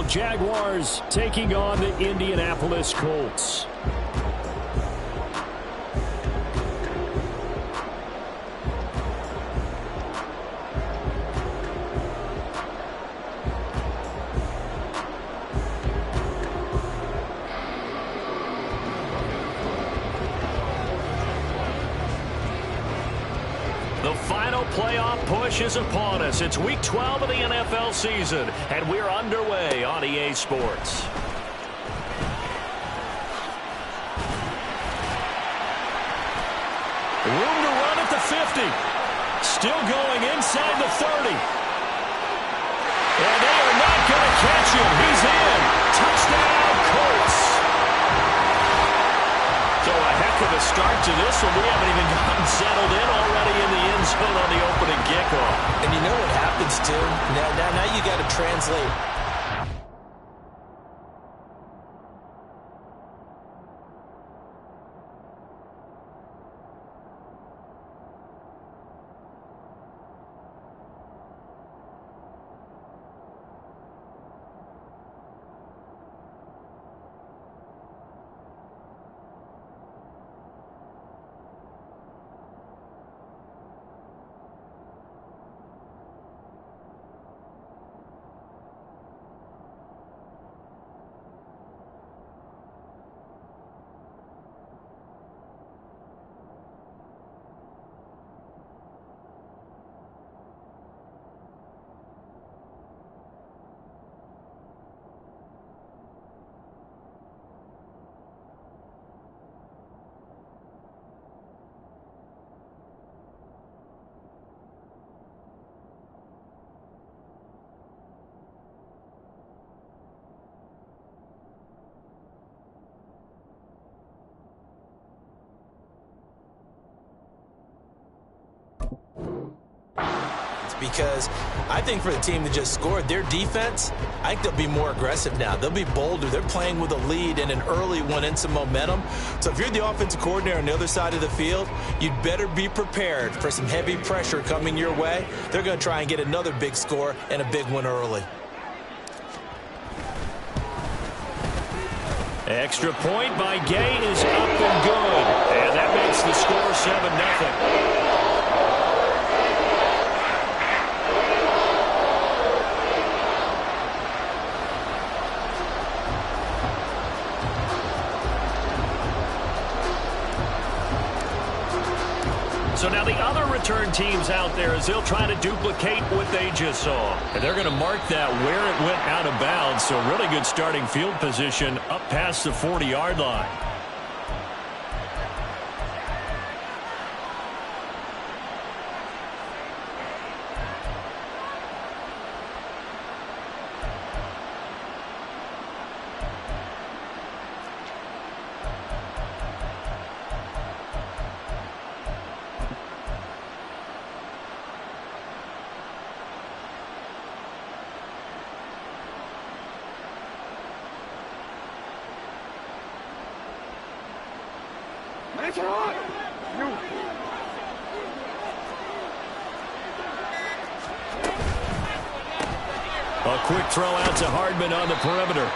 Jaguars taking on the Indianapolis Colts. The final playoff push is upon us. It's Week 12 of the NFL season, and we're underway on EA Sports. Room to run at the 50. Still going inside the 30. And they are not going to catch him. He's in. Touchdown, Colts. So a heck of a start to this one. We haven't even gotten settled in already in the end zone on the opening kickoff. And you know what happens, too? Now you got to translate. Because I think for the team that just scored, their defense, I think they'll be more aggressive now. They'll be bolder. They're playing with a lead and an early one and some momentum. So if you're the offensive coordinator on the other side of the field, you'd better be prepared for some heavy pressure coming your way. They're going to try and get another big score and a big one early. Extra point by Gay is up and good. And that makes the score 7-0. So now the other return teams out there as they'll try to duplicate what they just saw. And they're going to mark that where it went out of bounds. So really good starting field position up past the 40-yard line. A quick throw out to Hardman on the perimeter.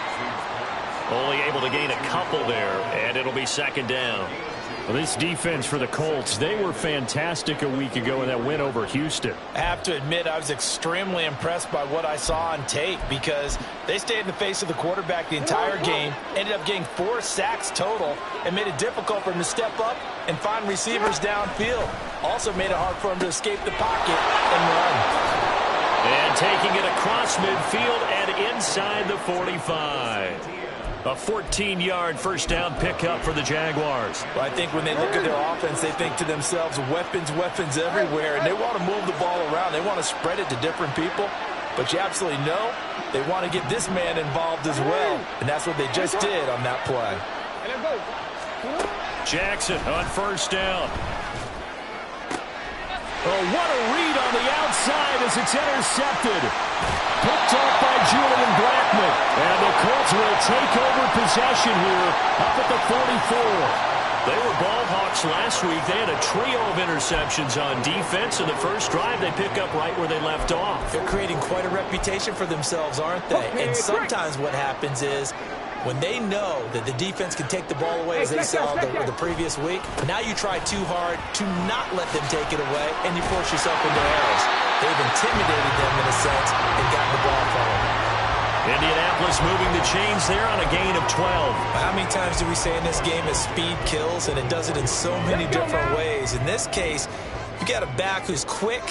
Only able to gain a couple there, and it'll be second down. Well, this defense for the Colts, they were fantastic a week ago in that win over Houston. I have to admit, I was extremely impressed by what I saw on tape because they stayed in the face of the quarterback the entire game, ended up getting 4 sacks total, and made it difficult for him to step up and find receivers downfield. Also made it hard for him to escape the pocket and run. And taking it across midfield and inside the 45. A 14-yard first down pickup for the Jaguars. Well, I think when they look at their offense, they think to themselves, weapons, weapons everywhere, and they want to move the ball around. They want to spread it to different people. But you absolutely know they want to get this man involved as well, and that's what they just did on that play. Jackson on first down. Oh, what a read on the outside as it's intercepted. Picked off by Julian Blackmon. And the Colts will take over possession here up at the 44. They were ball hawks last week. They had a trio of interceptions on defense. In the first drive, they pick up right where they left off. They're creating quite a reputation for themselves, aren't they? And sometimes what happens is when they know that the defense can take the ball away, as they saw the previous week, now you try too hard to not let them take it away, and you force yourself into errors. They've intimidated them in a sense and gotten the ball from them. Indianapolis moving the chains there on a gain of 12. How many times do we say in this game that speed kills, and it does it in so many different ways? In this case, you got a back who's quick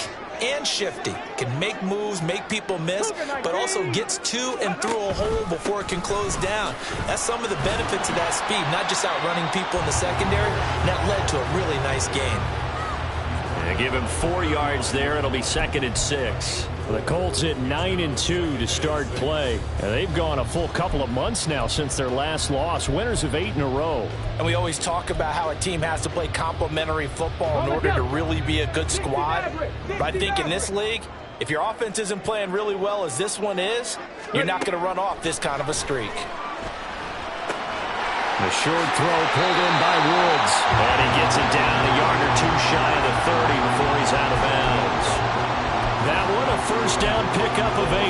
and shifty, can make moves, make people miss, but also gets to and through a hole before it can close down. That's some of the benefits of that speed, not just outrunning people in the secondary. And that led to a really nice gain. And give him 4 yards there. It'll be 2nd and 6. The Colts at 9-2 to start play. And they've gone a full couple of months now since their last loss. Winners of 8 in a row. And we always talk about how a team has to play complementary football in order to really be a good squad. But I think in this league, if your offense isn't playing really well as this one is, you're not going to run off this kind of a streak. The short throw pulled in by Woods. And he gets it down a yard or two shy of the 30 before he's out of bounds. That one a first down pickup of 8.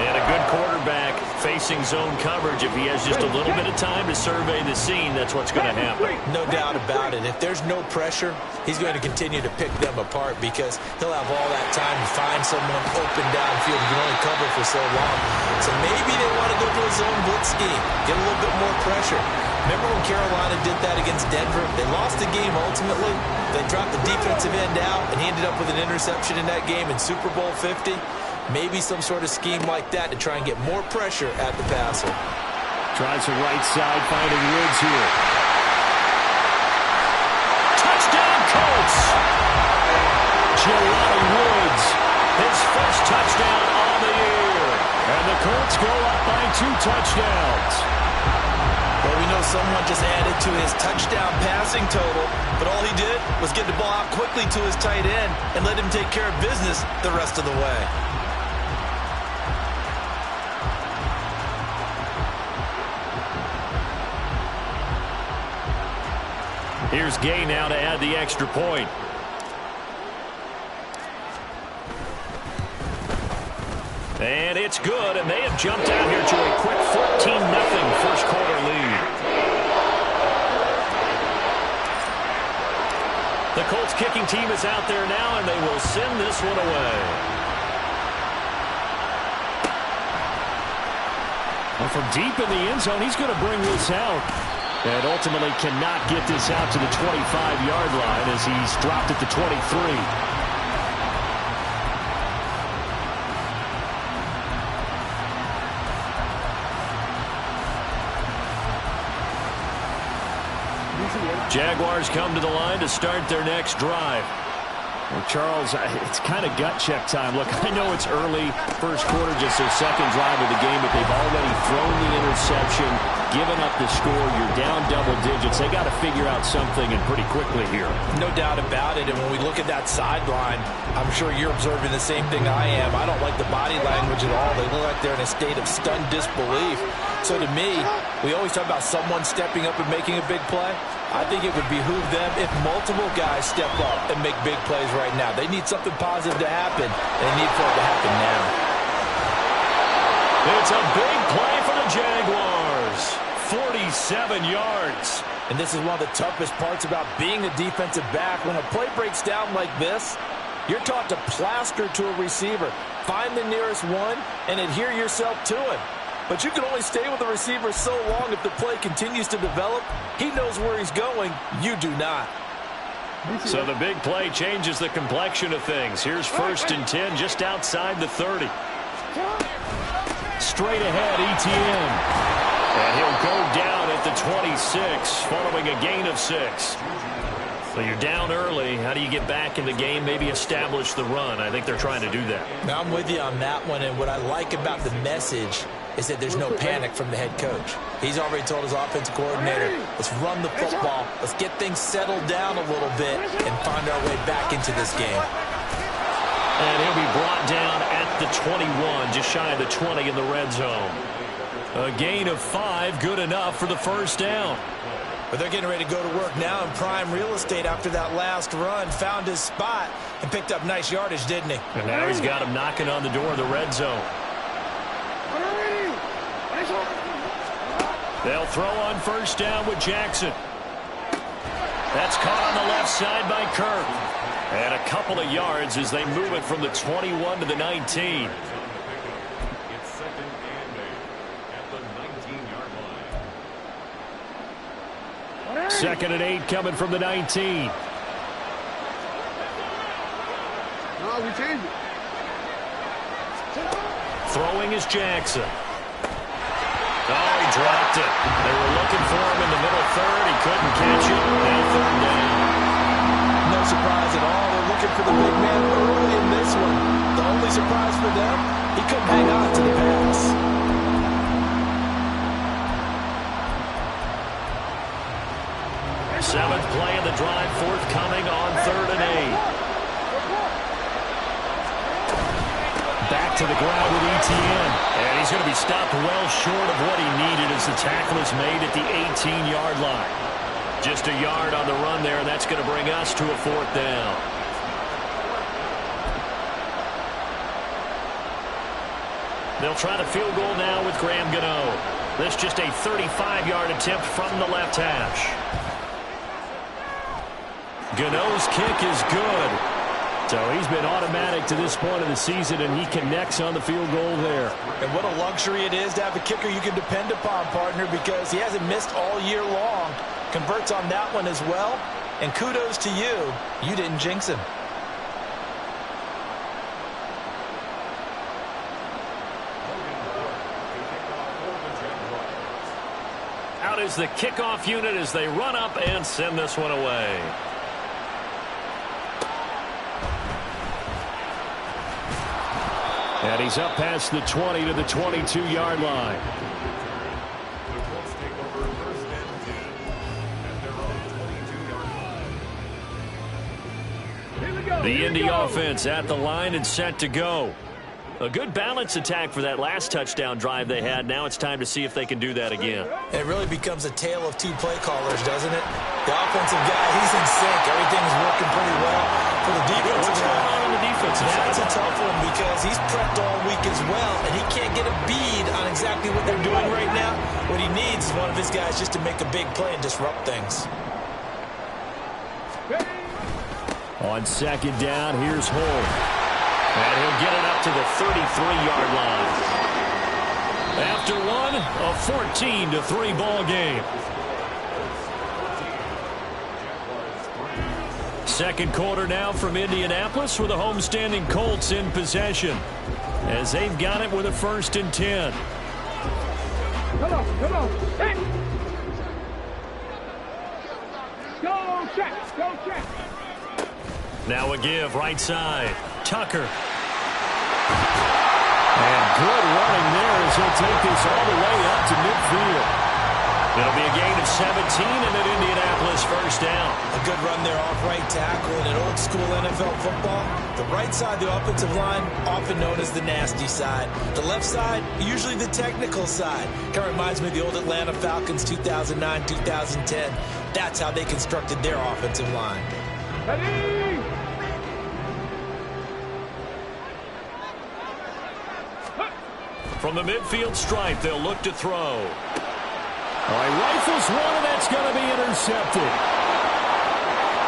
And a good quarterback facing zone coverage. If he has just a little bit of time to survey the scene, that's what's going to happen. No doubt about it. If there's no pressure, he's going to continue to pick them apart because he'll have all that time to find someone open downfield. He can only cover for so long. So maybe they want to go to a zone blitz scheme, get a little bit more pressure. Remember when Carolina did that against Denver? They lost the game ultimately. They dropped the defensive end out, and he ended up with an interception in that game in Super Bowl 50. Maybe some sort of scheme like that to try and get more pressure at the passer. Tries the right side, finding Woods here. Touchdown, Colts! Jelani Woods, his first touchdown on the year. And the Colts go up by 2 touchdowns. Well, we know someone just added to his touchdown passing total, but all he did was get the ball out quickly to his tight end and let him take care of business the rest of the way. Here's Gay now to add the extra point. And it's good, and they have jumped out here to a quick 14-0 first quarter lead. The Colts kicking team is out there now, and they will send this one away. Well, from deep in the end zone, he's going to bring this out. And ultimately cannot get this out to the 25-yard line as he's dropped at the 23. Jaguars come to the line to start their next drive. Well, Charles, it's kind of gut check time. Look, I know it's early, first quarter, just their second drive of the game, but they've already thrown the interception, given up the score. You're down double digits. They got to figure out something, and pretty quickly here. No doubt about it, and when we look at that sideline, I'm sure you're observing the same thing I am. I don't like the body language at all. They look like they're in a state of stunned disbelief. So to me, we always talk about someone stepping up and making a big play. I think it would behoove them if multiple guys step up and make big plays right now. They need something positive to happen, and they need for it to happen now. It's a big play for the Jaguars. 47 yards. And this is one of the toughest parts about being a defensive back. When a play breaks down like this, you're taught to plaster to a receiver. Find the nearest one and adhere yourself to it. But you can only stay with the receiver so long if the play continues to develop. He knows where he's going. You do not. So the big play changes the complexion of things. Here's 1st and 10 just outside the 30. Straight ahead, Etienne. And he'll go down at the 26 following a gain of 6. So you're down early. How do you get back in the game, maybe establish the run? I think they're trying to do that. Now, I'm with you on that one, and what I like about the message is that there's no panic from the head coach. He's already told his offensive coordinator, let's run the football, let's get things settled down a little bit and find our way back into this game. And he'll be brought down at the 21, just shy of the 20 in the red zone. A gain of 5, good enough for the first down. But they're getting ready to go to work now in prime real estate after that last run. Found his spot and picked up nice yardage, didn't he? And now he's got him knocking on the door of the red zone. They'll throw on first down with Jackson. That's caught on the left side by Kirk. And a couple of yards as they move it from the 21 to the 19. It's second and 8 at the 19-yard line. Second and 8 coming from the 19. No, we changed it. Throwing is Jackson. Oh, he dropped it. They were looking for him in the middle third. He couldn't catch it. Now third down. No surprise at all. They're looking for the big man early in this one. The only surprise for them, he couldn't hang on to the pass. Seventh play of the drive, forthcoming on third and 8. Back to the ground with Etienne. And he's going to be stopped well short of what he needed as the tackle is made at the 18-yard line. Just a yard on the run there, and that's going to bring us to a fourth down. They'll try the field goal now with Graham Gano. This just a 35-yard attempt from the left hash. Gano's kick is good. So he's been automatic to this point of the season, and he connects on the field goal there. And what a luxury it is to have a kicker you can depend upon, partner, because he hasn't missed all year long. Converts on that one as well. And kudos to you. You didn't jinx him. Out is the kickoff unit as they run up and send this one away. And he's up past the 20 to the 22-yard line. The Colts take over first and 10 at their own 22-yard line. The Indy offense at the line and set to go. A good balance attack for that last touchdown drive they had. Now it's time to see if they can do that again. And it really becomes a tale of two play callers, doesn't it? The offensive guy, he's in sync. Everything's working pretty well. For the defensive What's going on the defensive side? That's a tough one because he's prepped all week as well, and he can't get a bead on exactly what they're doing right now. What he needs is one of his guys just to make a big play and disrupt things. On second down, here's Holt. And he'll get it up to the 33-yard line. After one, a 14-3 ball game. Second quarter now from Indianapolis with the homestanding Colts in possession as they've got it with a 1st and 10. Come on. Hey. Go check. Now a give, right side. Tucker. And good running there as he'll take this all the way up to midfield. It'll be a gain of 17 and an Indianapolis first down. A good run there off right tackle in an old school NFL football. The right side of the offensive line, often known as the nasty side. The left side, usually the technical side. Kind of reminds me of the old Atlanta Falcons 2009, 2010. That's how they constructed their offensive line. Ready. From the midfield stripe, they'll look to throw. All right, rifles one, and that's going to be intercepted.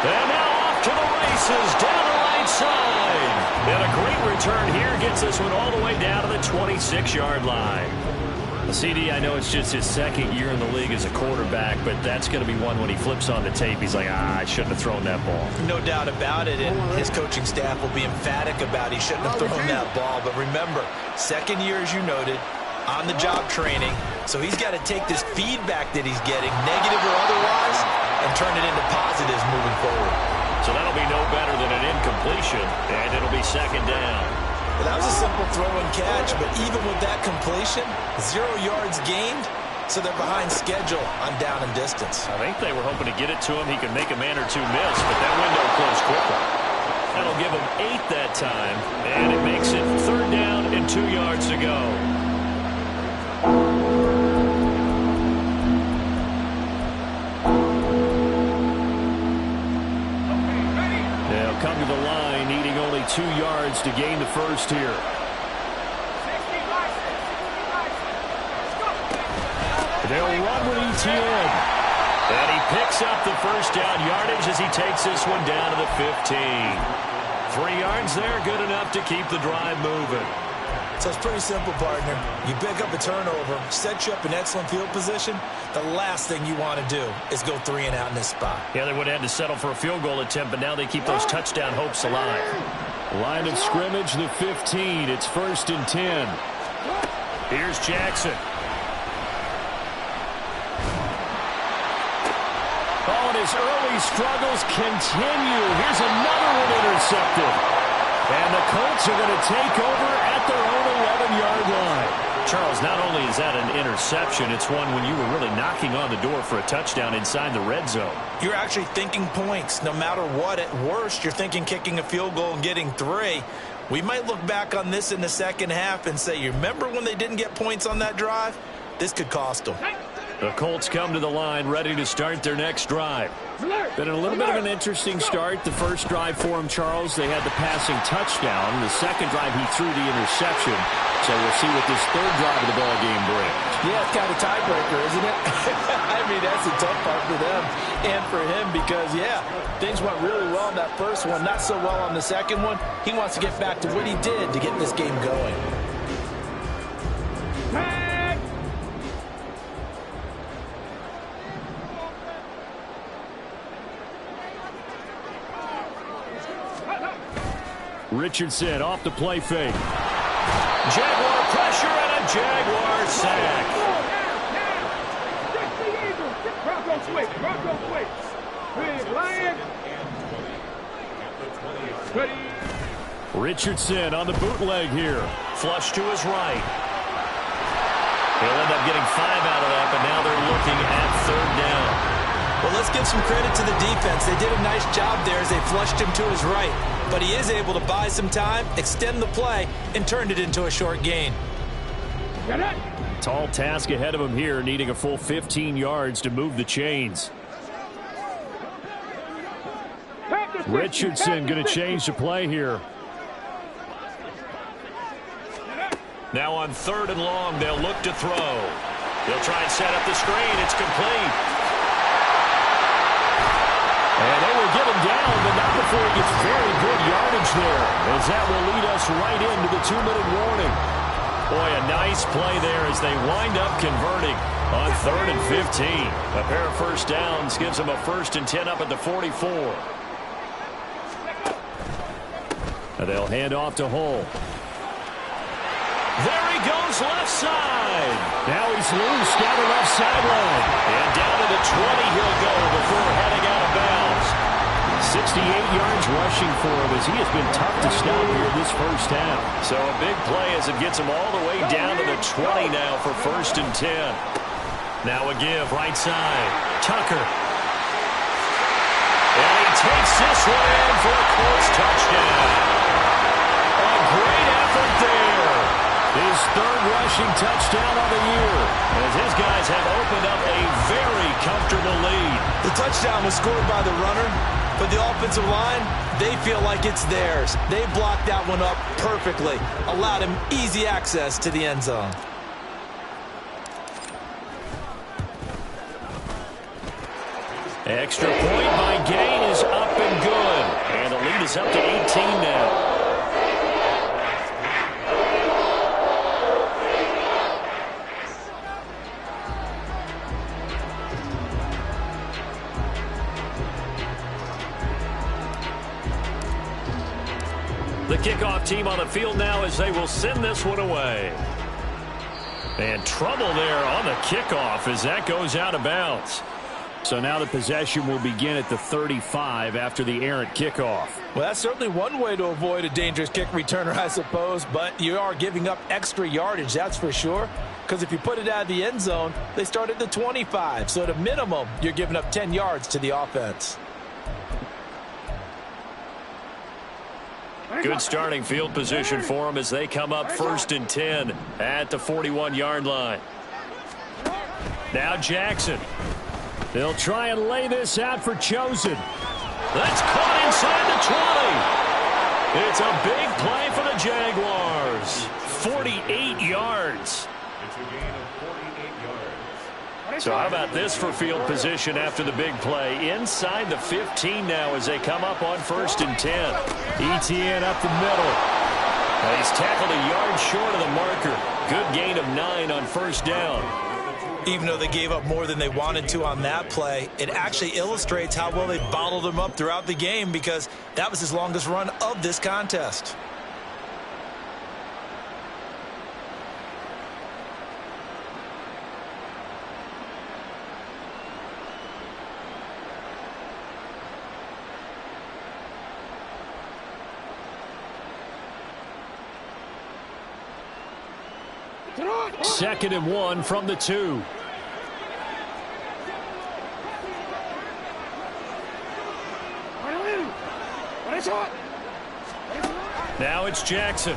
And now off to the races down the right side. And a great return here gets this one all the way down to the 26-yard line. CD, I know it's just his second year in the league as a quarterback, but that's going to be one when he flips on the tape. He's like, I shouldn't have thrown that ball. No doubt about it, and his coaching staff will be emphatic about he shouldn't have thrown that ball. But remember, second year, as you noted, on-the-job training, so he's got to take this feedback that he's getting, negative or otherwise, and turn it into positives moving forward. So that'll be no better than an incompletion, and it'll be second down. Well, that was a simple throw and catch, but even with that completion, 0 yards gained, so they're behind schedule on down and distance. I think they were hoping to get it to him. He could make a man or two miss, but that window closed quickly. That'll give him 8 that time, and it makes it third down and 2 yards to go. to gain the first here. They'll run with ETN. And he picks up the first down yardage as he takes this one down to the 15. 3 yards there, good enough to keep the drive moving. So it's pretty simple, partner. You pick up a turnover, set you up in excellent field position. The last thing you want to do is go 3 and out in this spot. Yeah, they would have had to settle for a field goal attempt, but now they keep those touchdown hopes alive. Line of scrimmage, the 15. It's 1st and 10. Here's Jackson. Oh, and his early struggles continue. Here's another one intercepted. And the Colts are going to take over at their own 11-yard line. Charles, not only is that an interception, it's one when you were really knocking on the door for a touchdown inside the red zone. You're actually thinking points. No matter what, at worst, you're thinking kicking a field goal and getting 3. We might look back on this in the second half and say, you remember when they didn't get points on that drive? This could cost them. The Colts come to the line ready to start their next drive. Been a little bit of an interesting start. The first drive for him, Charles, they had the passing touchdown. The second drive, he threw the interception. So we'll see what this third drive of the ball game brings. Yeah, it's kind of tiebreaker, isn't it? I mean, that's a tough part for them and for him because, yeah, things went really well in that first one, not so well on the second one. He wants to get back to what he did to get this game going. Richardson off the play fake. Jaguar pressure and a Jaguar sack. Richardson on the bootleg here. Flush to his right. He'll end up getting 5 out of that, but now they're looking at 3rd down. Well, let's give some credit to the defense. They did a nice job there as they flushed him to his right. But he is able to buy some time, extend the play, and turn it into a short gain. Tall task ahead of him here, needing a full 15 yards to move the chains. Richardson going to change the play here. Now on 3rd and long, they'll look to throw. They'll try and set up the screen. It's complete. And they will get him down, but not before he gets very good yardage there, as that will lead us right into the 2-minute warning. Boy, a nice play there as they wind up converting on 3rd and 15. A pair of first downs gives them a 1st and 10 up at the 44. And they'll hand off to Hull. There he goes left side. Now he's loose down the left sideline. And down to the 20 he'll go before heading out of bounds. 68 yards rushing for him as he has been tough to stop here this first half. So a big play as it gets him all the way down to the 20 now for 1st and 10. Now a give right side. Tucker. And he takes this one in for a close touchdown. A great effort there. His 3rd rushing touchdown of the year, as his guys have opened up a very comfortable lead. The touchdown was scored by the runner, but the offensive line, they feel like it's theirs. They blocked that one up perfectly, allowed him easy access to the end zone. Extra point by Gain is up and good, and the lead is up to 18 now. The kickoff team on the field now as they will send this one away. And trouble there on the kickoff as that goes out of bounds. So now the possession will begin at the 35 after the errant kickoff. Well, that's certainly one way to avoid a dangerous kick returner, I suppose, but you are giving up extra yardage, that's for sure. Because if you put it out of the end zone, they start at the 25. So at a minimum, you're giving up 10 yards to the offense. Good starting field position for them as they come up 1st and 10 at the 41-yard line. Now Jackson. They'll try and lay this out for Chosen. That's caught inside the It's a big play for the Jaguars. 48 yards. It's a gain of 48 yards. So how about this for field position after the big play? Inside the 15 now as they come up on 1st and 10. ETN up the middle. He's tackled a yard short of the marker. Good gain of 9 on 1st down. Even though they gave up more than they wanted to on that play, it actually illustrates how well they bottled them up throughout the game, because that was his longest run of this contest. Second and 1 from the 2. Now it's Jackson.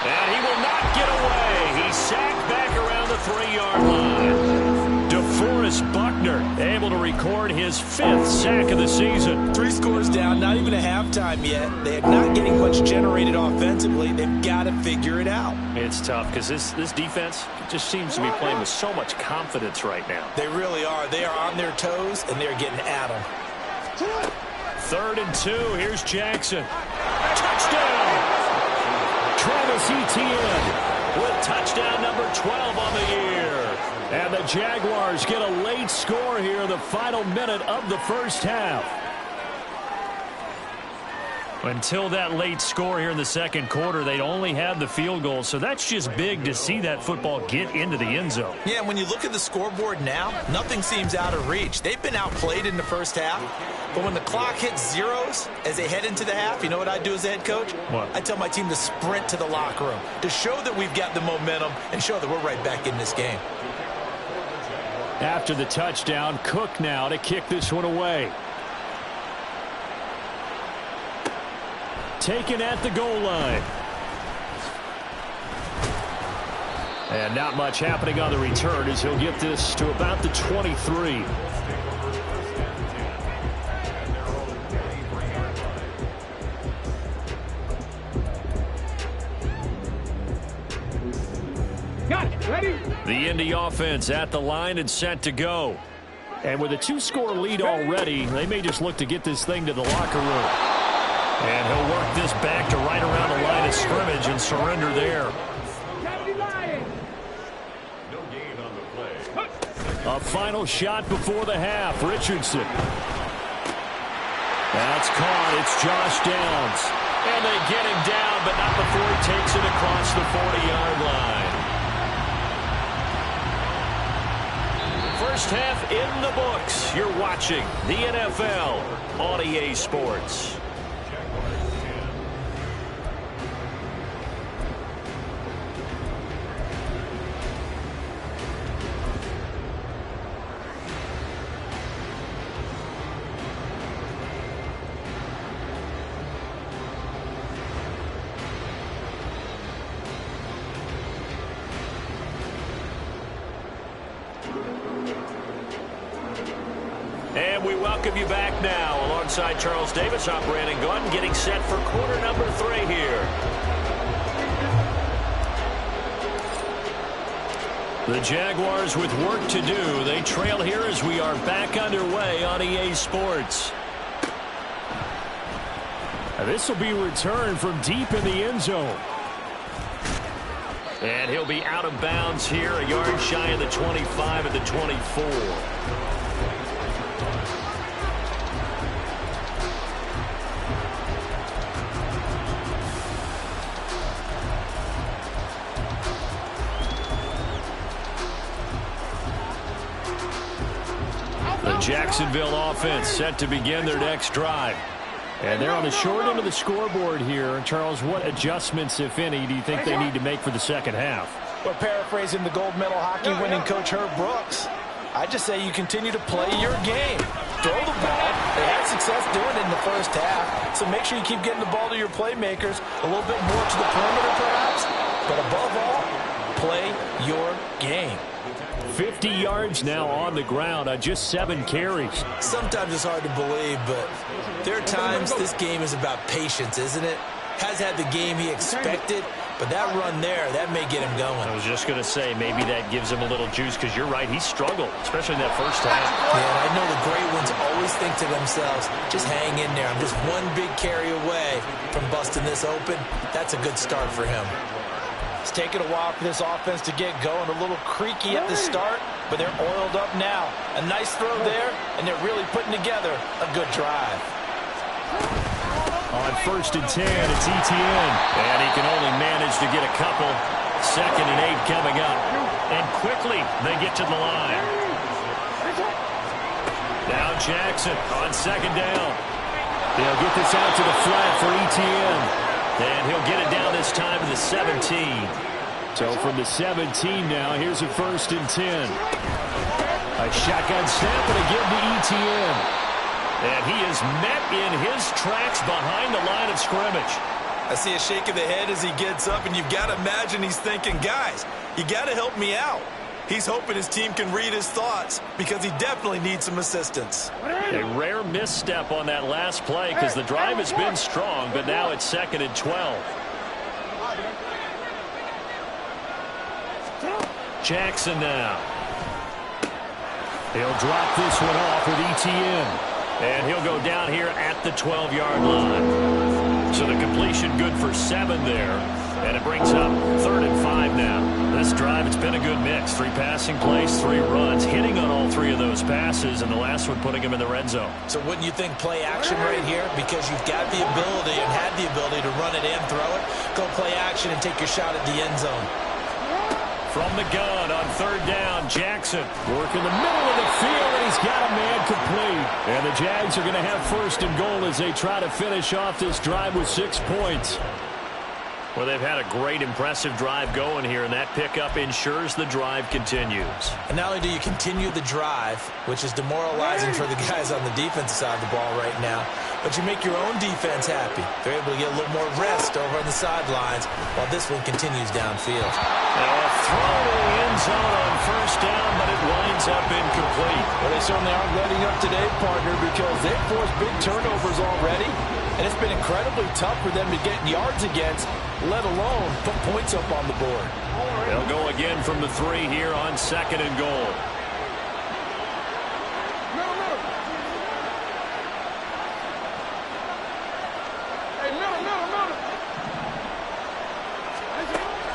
And he will not get away. He's sacked back around the 3-yard line. DeForest Buckner able to record his 5th sack of the season. 3 scores down, not even a halftime yet. They are not getting much generated offensively. They've got to figure it out. It's tough because this defense just seems to be playing with so much confidence right now. They really are. They are on their toes, and they're getting at them. 3rd and 2. Here's Jackson. Touchdown! Travis Etienne with touchdown number 12 on the year. And the Jaguars get a late score here in the final minute of the 1st half. Until that late score here in the 2nd quarter, they'd only had the field goal. So that's just big to see that football get into the end zone. Yeah, when you look at the scoreboard now, nothing seems out of reach. They've been outplayed in the 1st half. But when the clock hits zeros as they head into the half, you know what I do as a head coach? What? I tell my team to sprint to the locker room to show that we've got the momentum and show that we're right back in this game. After the touchdown, Cook now to kick this one away. Taken at the goal line. And not much happening on the return as he'll get this to about the 23. Got it. Ready? The Indy offense at the line and set to go. And with a 2-score lead already, they may just look to get this thing to the locker room. And he'll work this back to right around the line of scrimmage and surrender there. No gain on the play. A final shot before the half. Richardson. That's caught. It's Josh Downs. And they get him down, but not before he takes it across the 40-yard line. First half in the books. You're watching the NFL on EA Sports. And we welcome you back now alongside Charles Davis. I'm Brandon Gaudin getting set for quarter number 3 here. The Jaguars with work to do. They trail here as we are back underway on EA Sports. This will be returned from deep in the end zone. And he'll be out of bounds here, a yard shy of the 25 at the 24. Jacksonville offense set to begin their next drive. And they're on the short end of the scoreboard here. Charles, what adjustments, if any, do you think they need to make for the second half? Well, paraphrasing the gold medal hockey winning coach Herb Brooks, I just say you continue to play your game. Throw the ball. They had success doing it in the first half. So make sure you keep getting the ball to your playmakers, a little bit more to the perimeter perhaps. But above all, play your game. 50 yards now on the ground on just 7 carries. Sometimes it's hard to believe, but there are times this game is about patience, isn't it? Has had the game he expected, but that run there, that may get him going. I was just going to say, maybe that gives him a little juice, because you're right, he struggled, especially in that first half. Yeah, and I know the great ones always think to themselves, just hang in there. I'm just one big carry away from busting this open. That's a good start for him. It's taken a while for this offense to get going. A little creaky at the start, but they're oiled up now. A nice throw there, and they're really putting together a good drive. On 1st and 10, it's Etienne. And he can only manage to get a couple. 2nd and 8 coming up. And quickly, they get to the line. Now Jackson on 2nd down. They'll get this out to the flat for Etienne. And he'll get it down this time to the 17. So from the 17 now, here's a 1st and 10. A shotgun snap and a give to Etienne. And he is met in his tracks behind the line of scrimmage. I see a shake of the head as he gets up, and you've got to imagine he's thinking, guys, you got to help me out. He's hoping his team can read his thoughts because he definitely needs some assistance. A rare misstep on that last play because the drive has been strong, but now it's 2nd and 12. Jackson now. He'll drop this one off with Etienne. And he'll go down here at the 12-yard line. So the completion good for 7 there. And it brings up 3rd and 5 now. This drive, it's been a good mix. 3 passing plays, 3 runs, hitting on all 3 of those passes, and the last one putting him in the red zone. So wouldn't you think play action right here? Because you've got the ability and had the ability to run it and throw it. Go play action and take your shot at the end zone. From the gun on 3rd down, Jackson. Work in the middle of the field, and he's got a man complete. And the Jags are going to have 1st and goal as they try to finish off this drive with 6 points. Well, they've had a great, impressive drive going here, and that pickup ensures the drive continues. And not only do you continue the drive, which is demoralizing for the guys on the defensive side of the ball right now, but you make your own defense happy. They're able to get a little more rest over on the sidelines while this one continues downfield. A throw to the end zone on 1st down, but it winds up incomplete. Well, they certainly aren't letting up today, partner, because they've forced big turnovers already, and it's been incredibly tough for them to get yards against, let alone put points up on the board. They'll go again from the 3 here on 2nd and goal.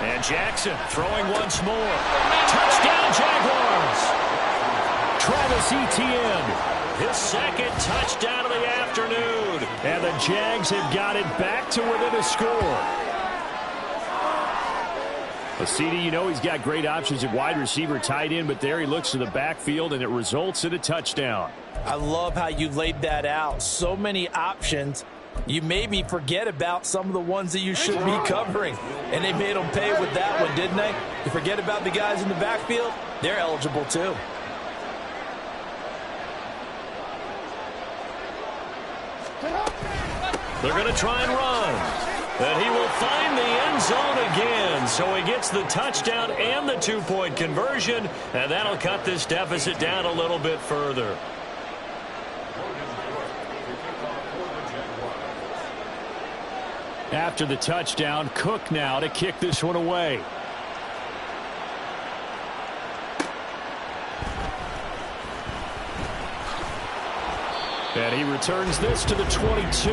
And Jackson throwing once more. Touchdown, Jaguars! Travis Etienne. His 2nd touchdown of the afternoon. And the Jags have got it back to within a score. CD, you know he's got great options at wide receiver, tight end, but there he looks to the backfield, and it results in a touchdown. I love how you laid that out. So many options. You made me forget about some of the ones that you should be covering. And they made them pay with that one, didn't they? You forget about the guys in the backfield? They're eligible too. They're going to try and run. And he will find the end zone again. So he gets the touchdown and the 2-point conversion. And that'll cut this deficit down a little bit further. After the touchdown, Cook now to kick this one away. And he returns this to the 22.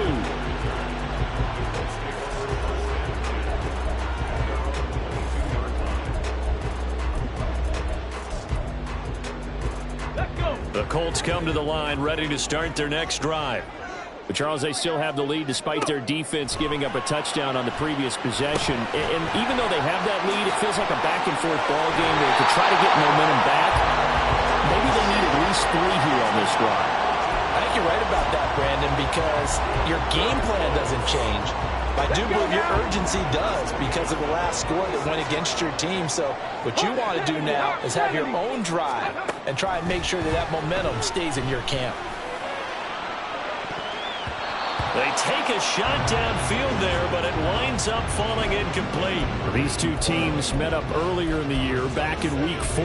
The Colts come to the line ready to start their next drive. But Charles, they still have the lead despite their defense giving up a touchdown on the previous possession. And even though they have that lead, it feels like a back-and-forth ball game where to try to get momentum back, maybe they need at least 3 here on this drive. I think you're right about that, Brandon, because your game plan doesn't change. I do believe your urgency does because of the last score that went against your team. So what you want to do now is have your own drive and try and make sure that that momentum stays in your camp. They take a shot downfield there, but it winds up falling incomplete. These two teams met up earlier in the year, back in Week 4,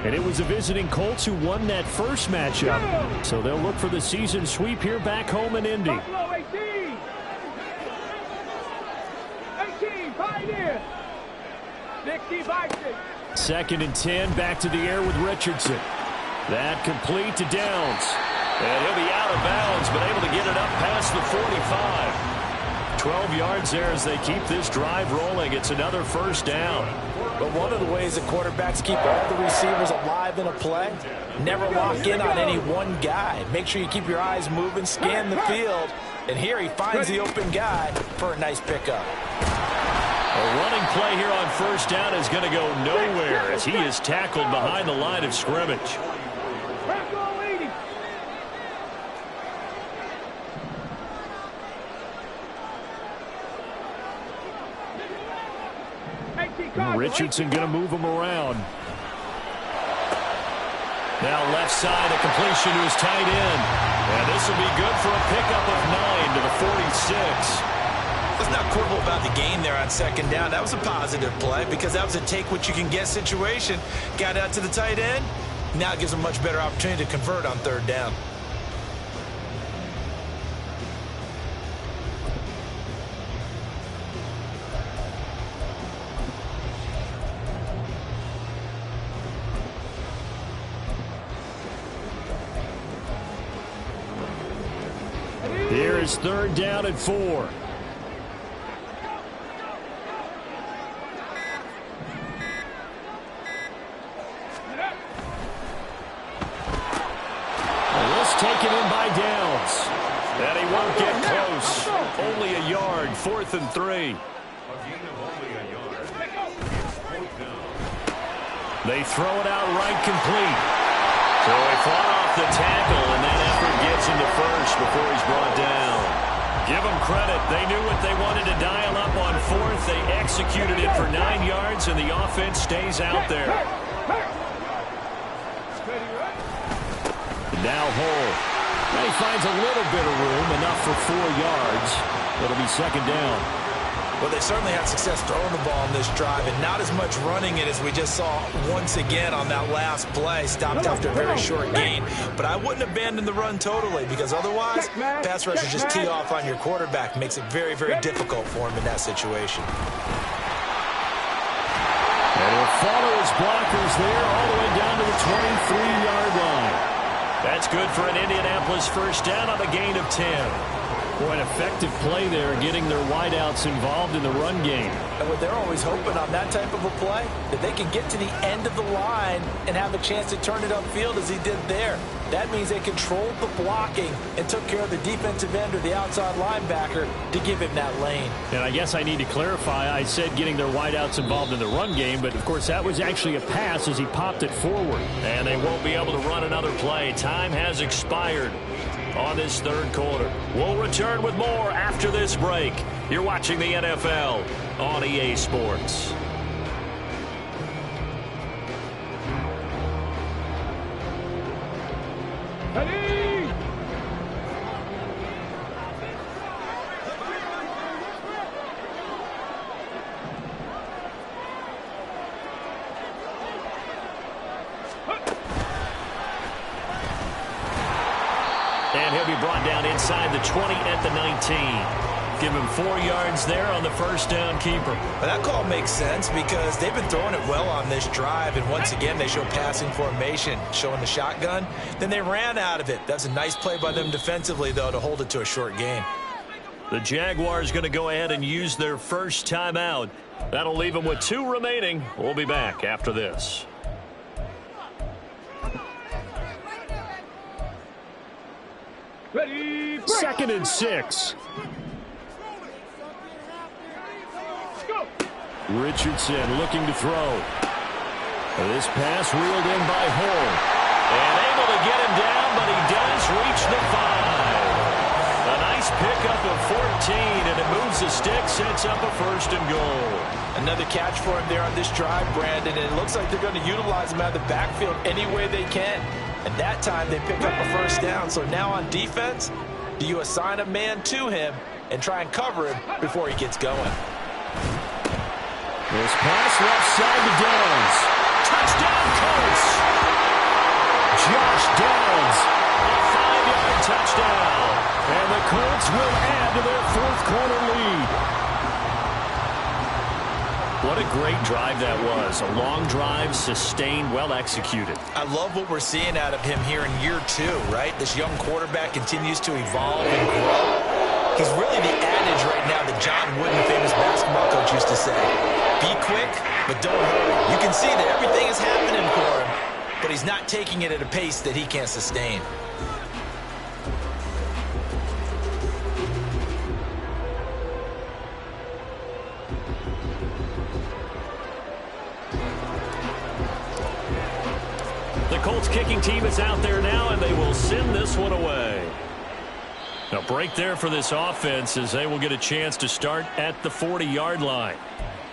and it was the visiting Colts who won that first matchup. So they'll look for the season sweep here back home in Indy. Buffalo 18. 18, Pioneer. 65. 2nd and 10, back to the air with Richardson. That complete to Downs. And he'll be out of bounds, but able to get it up past the 45. 12 yards there as they keep this drive rolling. It's another first down. But one of the ways that quarterbacks keep all the receivers alive in a play, never lock in on any one guy. Make sure you keep your eyes moving, scan the field. And here he finds the open guy for a nice pickup. A running play here on first down is going to go nowhere as he is tackled behind the line of scrimmage. Richardson going to move him around. Now left side, a completion to his tight end. And this will be good for a pickup of 9 to the 46. Let's not quibble about the gain there on 2nd down. That was a positive play because that was a take-what-you-can-get situation. Got out to the tight end. Now it gives him a much better opportunity to convert on 3rd down. Here is 3rd down and 4. Well, this taken in by Downs. And he won't get close. Only a yard, 4th and 3. They throw it out right complete. So he fought off the tackle, and that effort gets him to first before he's brought down. Give them credit. They knew what they wanted to dial up on 4th. They executed it for 9 yards, and the offense stays out there. Now Hull. Now he finds a little bit of room, enough for 4 yards. It'll be 2nd down. Well, they certainly had success throwing the ball in this drive, and not as much running it as we just saw once again on that last play. Stopped after a very short gain. But I wouldn't abandon the run totally, because otherwise, pass rushers just tee off on your quarterback. Makes it very, very difficult for him in that situation. And he'll follow his blockers there all the way down to the 23-yard line. That's good for an Indianapolis first down on a gain of 10. Boy, an effective play there, getting their wideouts involved in the run game. And what they're always hoping on that type of a play, that they can get to the end of the line and have a chance to turn it upfield as he did there. That means they controlled the blocking and took care of the defensive end or the outside linebacker to give him that lane. And I guess I need to clarify, I said getting their wideouts involved in the run game, but of course that was actually a pass as he popped it forward. And they won't be able to run another play. Time has expired on this 3rd quarter. We'll return with more after this break. You're watching the NFL on EA Sports. Ready? And he'll be brought down inside the 20 at the 19. Give him 4 yards there on the first down keeper. Well, that call makes sense because they've been throwing it well on this drive, and once again they show passing formation, showing the shotgun. Then they ran out of it. That's a nice play by them defensively, though, to hold it to a short gain. The Jaguars going to go ahead and use their first timeout. That'll leave them with 2 remaining. We'll be back after this. Ready? 2nd and 6. Go. Richardson looking to throw. This pass reeled in by Hull. And able to get him down, but he does reach the 5. A nice pickup of 14, and it moves the stick, sets up a 1st and goal. Another catch for him there on this drive, Brandon, and it looks like they're going to utilize him out of the backfield any way they can. And that time they pick up a 1st down. So now on defense, Do you assign a man to him and try and cover him before he gets going? This pass left side to Downs. Touchdown, Colts! Josh Downs, a 5-yard touchdown. And the Colts will add to their fourth quarter lead. What a great drive that was. A long drive, sustained, well executed. I love what we're seeing out of him here in year 2, right? This young quarterback continues to evolve and grow. He's really the adage right now that John Wooden, famous basketball coach, used to say. Be quick, but don't hurry. You can see that everything is happening for him, but he's not taking it at a pace that he can't sustain. The Colts kicking team is out there now, and they will send this one away. A break there for this offense as they will get a chance to start at the 40-yard line.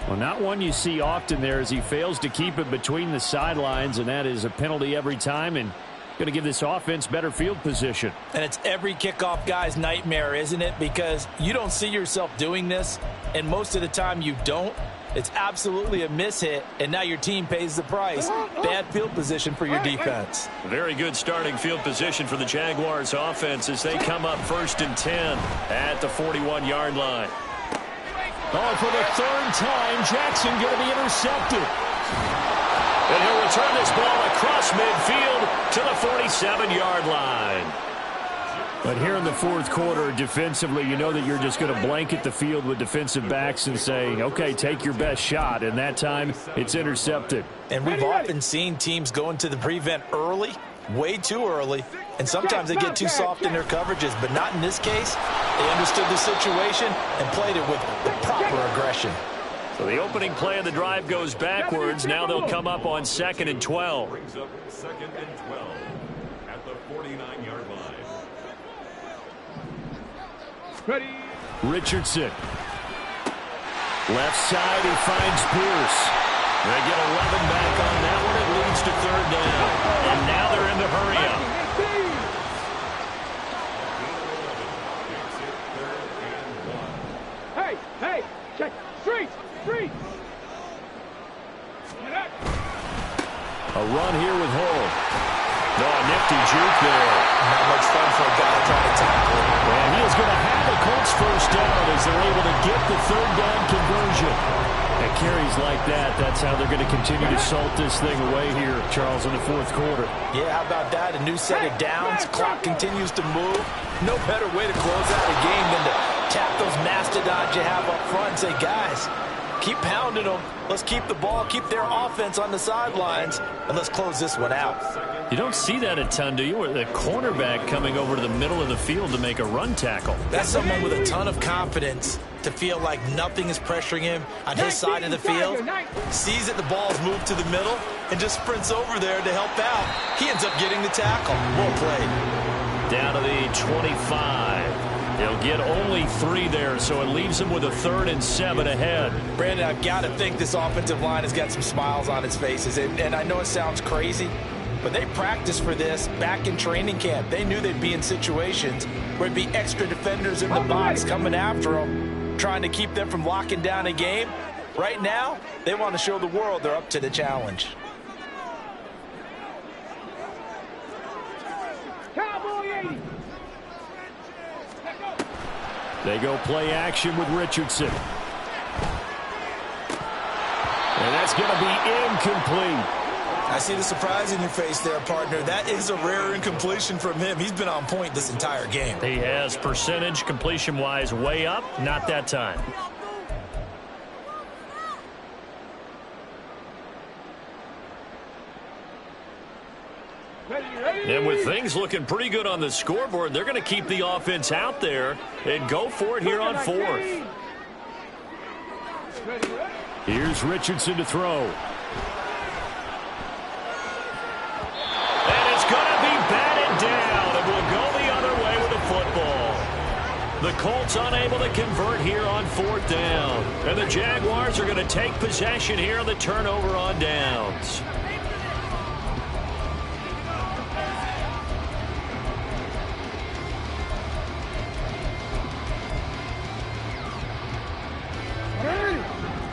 Well, not one you see often there as he fails to keep it between the sidelines, and that is a penalty every time, and going to give this offense better field position. And it's every kickoff guy's nightmare, isn't it? Because you don't see yourself doing this, and most of the time you don't. It's absolutely a mishit, and now your team pays the price. Bad field position for your defense. Very good starting field position for the Jaguars offense as they come up 1st and 10 at the 41-yard line. Oh, for the third time, Jackson going to be intercepted. And he'll return this ball across midfield to the 47-yard line. But here in the fourth quarter, defensively, you know that you're just going to blanket the field with defensive backs and say, okay, take your best shot. And that time, it's intercepted. And we've often seen teams go into the prevent early, way too early, and sometimes they get too soft in their coverages, but not in this case. They understood the situation and played it with the proper aggression. So the opening play of the drive goes backwards. Now they'll come up on 2nd and 12. Brings up 2nd and 12 at the 49-yard line. Ready. Richardson. Left side, he finds Pierce. They get 11 back on that one. It leads to 3rd down. And now they're in the hurry up. Hey, check. Street. A run here with Hull. No, a nifty juke there. Not much fun for a guy trying to tackle. And he is going to have the Colts first down as they're able to get the 3rd down conversion. And carries like that, that's how they're going to continue to salt this thing away here, Charles, in the fourth quarter. Yeah, how about that? A new set of downs. Clock continues to move. No better way to close out a game than to tap those mastodons you have up front and say, guys, keep pounding them. Let's keep the ball, keep their offense on the sidelines, and let's close this one out. You don't see that a ton, do you? Or the cornerback coming over to the middle of the field to make a run tackle. That's someone with a ton of confidence to feel like nothing is pressuring him on his side of the field. Sees that the ball's moved to the middle and just sprints over there to help out. He ends up getting the tackle. Well played. Down to the 25. They'll get only 3 there, so it leaves them with a 3rd and 7 ahead. Brandon, I've got to think this offensive line has got some smiles on its faces. And I know it sounds crazy, but they practiced for this back in training camp. They knew they'd be in situations where it'd be extra defenders in the box coming after them, trying to keep them from locking down a game. Right now, they want to show the world they're up to the challenge. Cowboy 80. They go play action with Richardson. And that's going to be incomplete. I see the surprise in your face there, partner. That is a rare incompletion from him. He's been on point this entire game. He has percentage completion-wise way up. Not that time. And with things looking pretty good on the scoreboard, they're going to keep the offense out there and go for it here on 4th. Here's Richardson to throw. And it's going to be batted down, and we'll go the other way with the football. The Colts unable to convert here on 4th down. And the Jaguars are going to take possession here on the turnover on downs.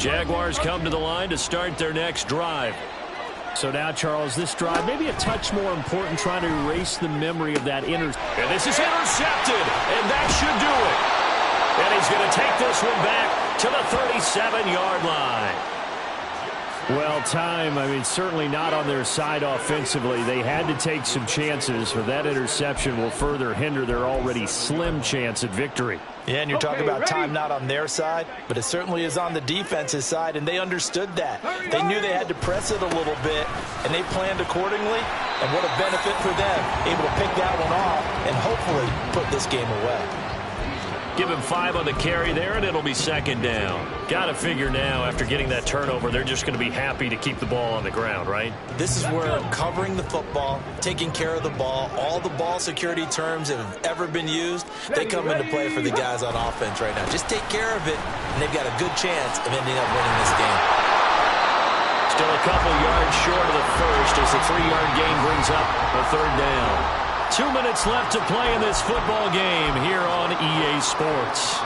Jaguars come to the line to start their next drive. So now, Charles, this drive maybe a touch more important, trying to erase the memory of that interception. And this is intercepted, and that should do it. And he's going to take this one back to the 37-yard line. Well, time, certainly not on their side offensively. They had to take some chances, for that interception will further hinder their already slim chance at victory. Yeah, and you're talking about time not on their side, but it certainly is on the defense's side, and they understood that. They knew they had to press it a little bit, and they planned accordingly, and what a benefit for them, able to pick that one off and hopefully put this game away. Give him 5 on the carry there, and it'll be second down. Got to figure now, after getting that turnover, they're just going to be happy to keep the ball on the ground, right? This is where covering the football, taking care of the ball, all the ball security terms that have ever been used, they come into play for the guys on offense right now. Just take care of it, and they've got a good chance of ending up winning this game. Still a couple yards short of the first as the 3-yard gain brings up a third down. 2 minutes left to play in this football game here on EA Sports.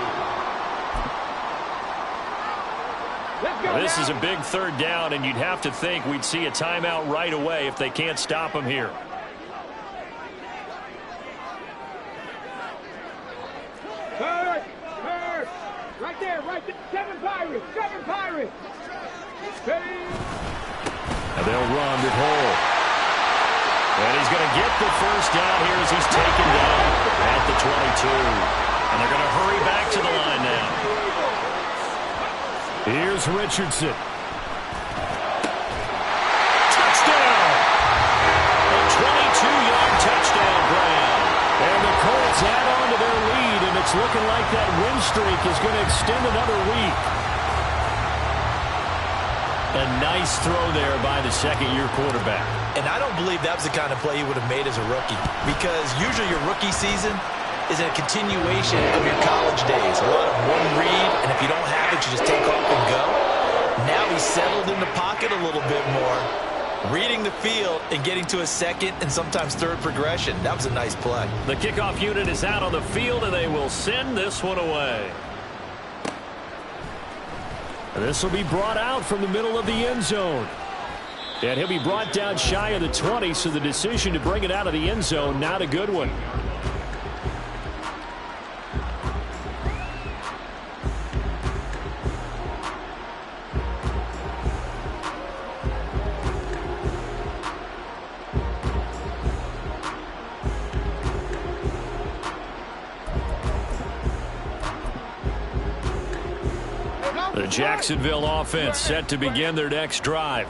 This is a big third down, and you'd have to think we'd see a timeout right away if they can't stop him here. Third. Right there. 7 Pirates. And they'll run it whole. And he's going to get the first down here as he's taken down at the 22. And they're going to hurry back to the line now. Here's Richardson. Touchdown! A 22-yard touchdown, Brown. And the Colts add on to their lead, and it's looking like that win streak is going to extend another week. A nice throw there by the second-year quarterback. And I don't believe that was the kind of play he would have made as a rookie, because usually your rookie season is a continuation of your college days. A lot of one read, and if you don't have it, you just take off and go. Now he's settled in the pocket a little bit more, reading the field and getting to a second and sometimes third progression. That was a nice play. The kickoff unit is out on the field, and they will send this one away. This will be brought out from the middle of the end zone. And he'll be brought down shy of the 20, so the decision to bring it out of the end zone, not a good one. The Jacksonville offense set to begin their next drive.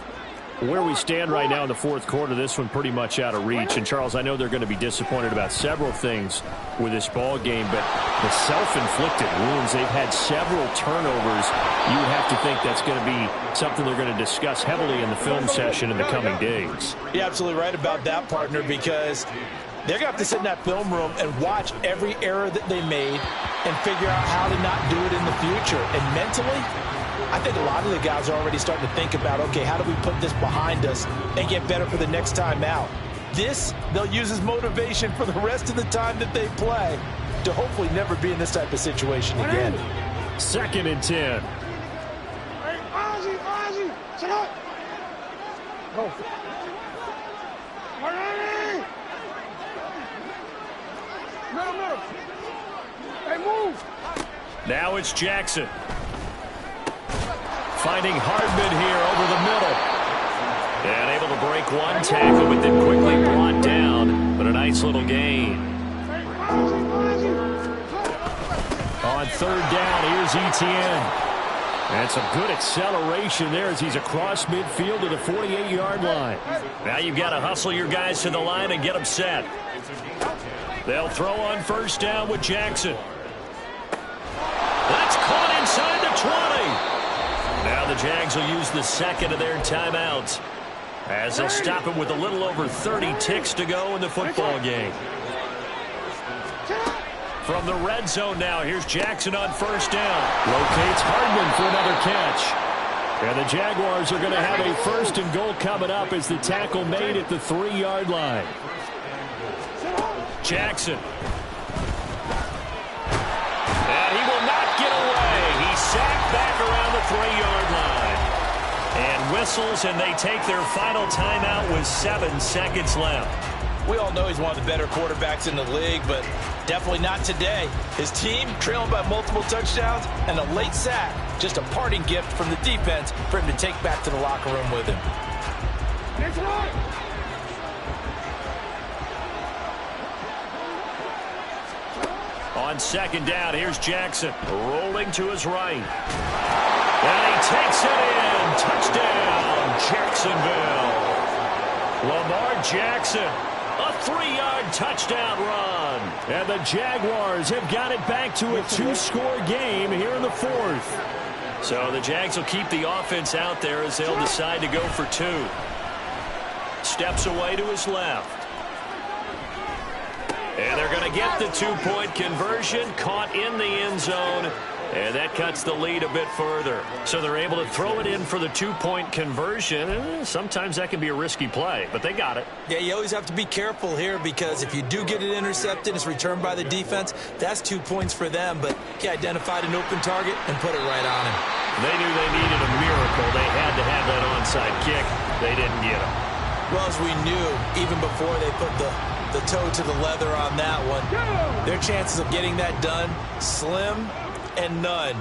Where we stand right now in the fourth quarter, this one pretty much out of reach. And, Charles, I know they're going to be disappointed about several things with this ball game, but the self-inflicted wounds, they've had several turnovers. You would have to think that's going to be something they're going to discuss heavily in the film session in the coming days. You're absolutely right about that, partner, because they're going to have to sit in that film room and watch every error that they made and figure out how to not do it in the future. And mentally, I think a lot of the guys are already starting to think about, okay, how do we put this behind us and get better for the next time out? This, they'll use as motivation for the rest of the time that they play to hopefully never be in this type of situation again. 2nd and 10. Hey, Ozzie, sit up. Go. No. Hey, move. Now it's Jackson. Finding Hardman here over the middle. And able to break one tackle, but then quickly brought down. But a nice little gain. On 3rd down, here's Etienne. And some good acceleration there as he's across midfield to the 48-yard line. Now you've got to hustle your guys to the line and get them set. They'll throw on 1st down with Jackson. That's caught inside the 20. Now the Jags will use the second of their timeouts as they'll stop it with a little over 30 ticks to go in the football game. From the red zone now, here's Jackson on 1st down. Locates Hardman for another catch. And the Jaguars are going to have a 1st and goal coming up as the tackle made at the 3-yard line. Jackson. And he will not get away. He's sacked back around the 3-yard line. And whistles, and they take their final timeout with 7 seconds left. We all know he's one of the better quarterbacks in the league, but definitely not today. His team trailing by multiple touchdowns and a late sack. Just a parting gift from the defense for him to take back to the locker room with him. On 2nd down, here's Jackson rolling to his right. And he takes it in. Touchdown, Jacksonville. Lamar Jackson, a 3-yard touchdown run. And the Jaguars have got it back to a 2-score game here in the 4th. So the Jags will keep the offense out there as they'll decide to go for 2. Steps away to his left. And they're going to get the 2-point conversion, caught in the end zone, and that cuts the lead a bit further. So they're able to throw it in for the 2-point conversion. Sometimes that can be a risky play, but they got it. Yeah, you always have to be careful here because if you do get it intercepted, it's returned by the defense, that's 2 points for them. But he identified an open target and put it right on him. They knew they needed a miracle. They had to have that onside kick. They didn't get it. Well, as we knew, even before they put the toe to the leather on that one, their chances of getting that done, slim and none.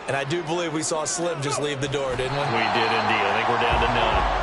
And I do believe we saw Slim just leave the door, didn't we? We did indeed. I think we're down to none.